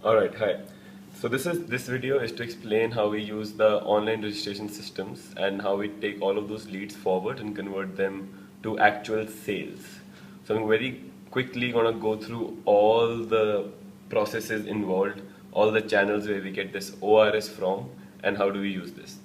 Alright, hi. So this video is to explain how we use the online registration systems and how we take all of those leads forward and convert them to actual sales. So I'm very quickly gonna go through all the processes involved, all the channels where we get this ORS from, and how do we use this.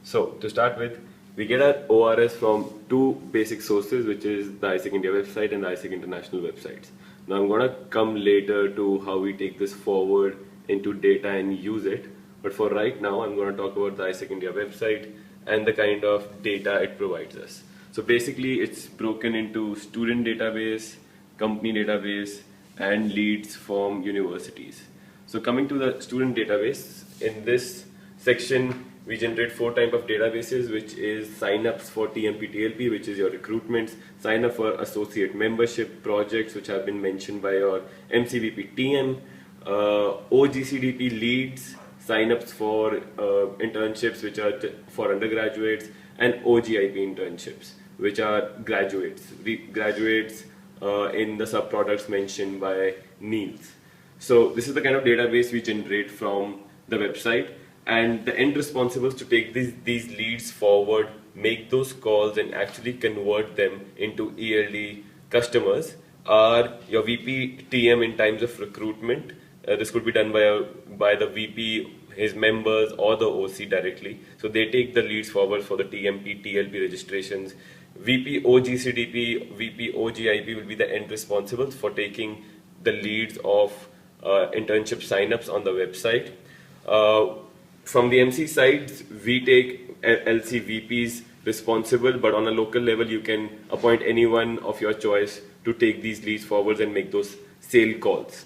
So to start with, we get our ORS from two basic sources, which is the ISEC India website and the ISEC International websites. Now I'm gonna come later to how we take this forward into data and use it. But for right now, I'm gonna talk about the ISEC India website and the kind of data it provides us. So basically, it's broken into student database, company database, and leads from universities. So coming to the student database, in this section, we generate four types of databases, which is signups for TMP TLP, which is your recruitments, sign up for associate membership projects, which have been mentioned by your MCVP TM, OGCDP leads, signups for internships, which are for undergraduates, and OGIP internships, which are graduates, in the subproducts mentioned by Niels. So this is the kind of database we generate from the website, and the end responsibles to take these leads forward, make those calls, and actually convert them into ELD customers are your VP TM in times of recruitment. This could be done by the VP, his members, or the OC directly. So they take the leads forward for the TMP, TLP registrations. VP OGCDP, VP OGIP will be the end responsibles for taking the leads of internship signups on the website. From the MC side, we take LCVPs responsible, but on a local level, you can appoint anyone of your choice to take these leads forwards and make those sale calls.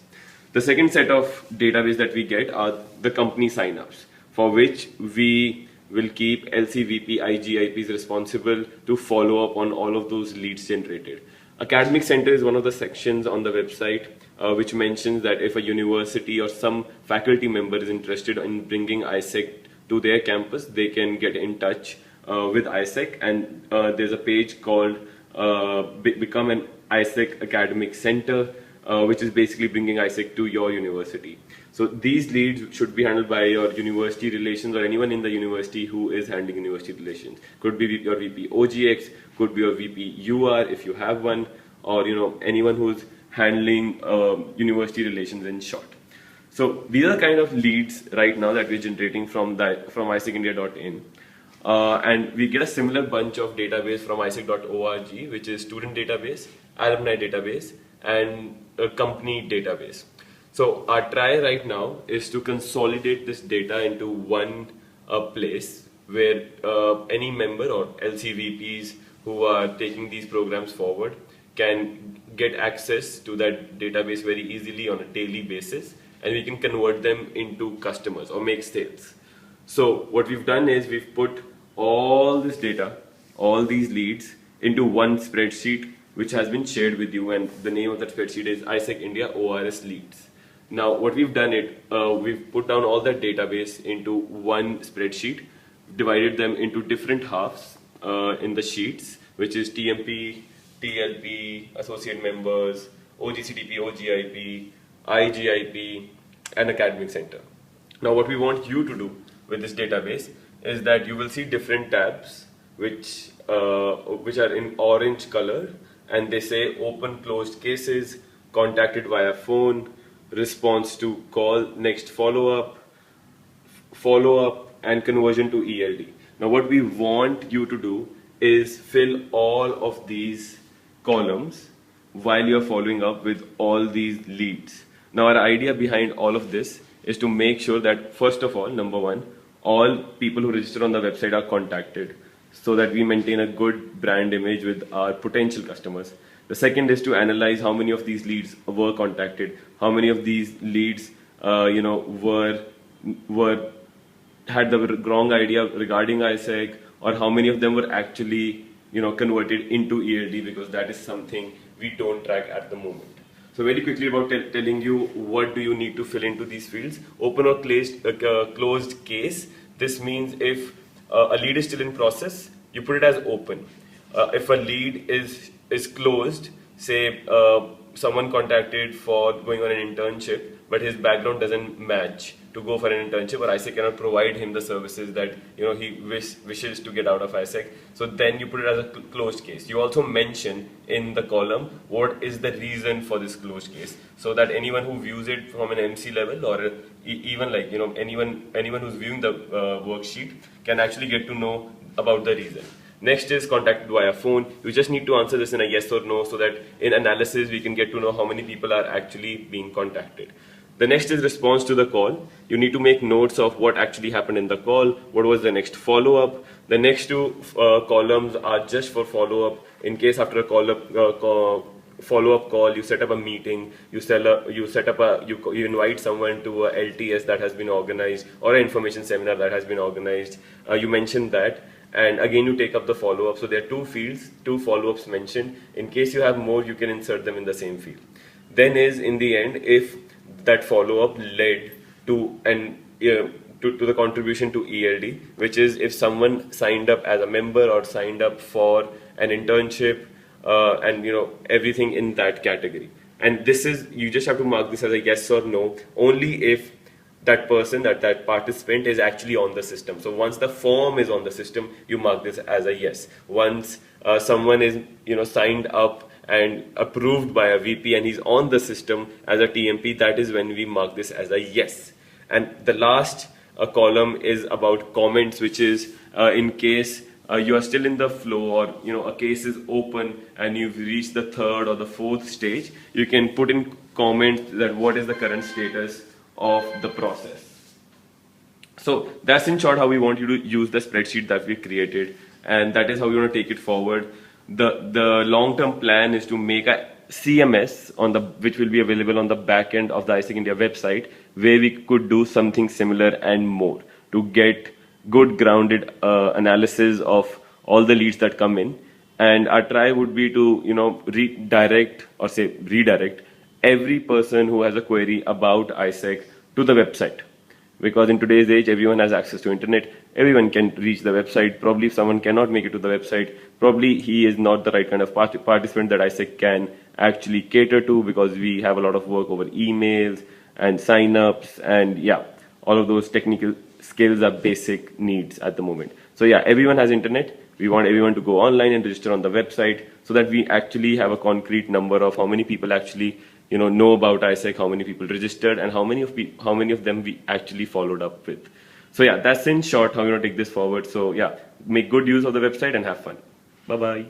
The second set of database that we get are the company signups, for which we will keep LCVP, IGIPs responsible to follow up on all of those leads generated. Academic Center is one of the sections on the website which mentions that if a university or some faculty member is interested in bringing ISEC to their campus, they can get in touch with ISEC, and there's a page called Become an ISEC Academic Center, which is basically bringing ISEC to your university. So these leads should be handled by your university relations or anyone in the university who is handling university relations. Could be your VP OGX, could be your VP UR if you have one, or anyone who's handling university relations in short. So these are the kind of leads right now that we're generating from ISECindia.in. And we get a similar bunch of database from isec.org, which is student database, alumni database, and a company database. So our try right now is to consolidate this data into one place where any member or LCVPs who are taking these programs forward can get access to that database very easily on a daily basis, and we can convert them into customers or make sales. So what we've done is we've put all this data, all these leads into one spreadsheet which has been shared with you, and the name of that spreadsheet is ISEC India ORS Leads. Now what we've done we've put down all that database into one spreadsheet, divided them into different halves in the sheets, which is TMP, TLP, associate members, OGCDP, OGIP, IGIP, and Academic Center. Now what we want you to do with this database is that you will see different tabs which are in orange color, and they say open closed cases, contacted via phone, response to call, next follow-up, and conversion to ELD. Now what we want you to do is fill all of these columns while you're following up with all these leads. Now our idea behind all of this is to make sure that, first of all, number one, all people who register on the website are contacted, so that we maintain a good brand image with our potential customers. The second is to analyze how many of these leads were contacted, how many of these leads had the wrong idea regarding ISEC, or how many of them were actually converted into ELD, because that is something we don't track at the moment. So very quickly about telling you what do you need to fill into these fields. Open or closed case. This means if a lead is still in process, you put it as open. If a lead is closed, say someone contacted for going on an internship, but his background doesn't match to go for an internship, or ISEC cannot provide him the services that he wishes to get out of ISEC. So then you put it as a closed case. You also mention in the column what is the reason for this closed case, so that anyone who views it from an MC level, or even like anyone who's viewing the worksheet can actually get to know about the reason. Next is contacted via phone. You just need to answer this in a yes or no, so that in analysis we can get to know how many people are actually being contacted. The next is response to the call. You need to make notes of what actually happened in the call, what was the next follow-up. The next two columns are just for follow-up. In case after a follow-up call, you set up a meeting, you invite someone to a LTS that has been organized, or an information seminar that has been organized. You mention that. And again, you take up the follow-up. So there are two fields, two follow-ups mentioned. In case you have more, you can insert them in the same field. Then is, in the end, if that follow-up led to to the contribution to ELD, which is if someone signed up as a member or signed up for an internship, and everything in that category. And this is, you just have to mark this as a yes or no only if that person, that participant is actually on the system. So once the form is on the system, you mark this as a yes. Once someone is signed up and approved by a VP and he's on the system as a TMP, that is when we mark this as a yes. And the last column is about comments, which is in case you are still in the flow, or a case is open and you've reached the third or the fourth stage, you can put in comments that what is the current status of the process. So that's in short how we want you to use the spreadsheet that we created, and that is how we want to take it forward. The long-term plan is to make a CMS which will be available on the back end of the ISEC India website, where we could do something similar and more to get good grounded analysis of all the leads that come in. And our try would be to redirect every person who has a query about ISEC to the website, because in today's age everyone has access to internet, everyone can reach the website. Probably if someone cannot make it to the website, probably he is not the right kind of participant that ISEC can actually cater to, because we have a lot of work over emails and sign-ups, and yeah, all of those technical skills are basic needs at the moment. So yeah, everyone has internet. We want everyone to go online and register on the website, so that we actually have a concrete number of how many people actually know about ISEC, how many people registered, and how many of them we actually followed up with. So yeah, that's in short how we're going to take this forward. So yeah, make good use of the website and have fun. Bye bye.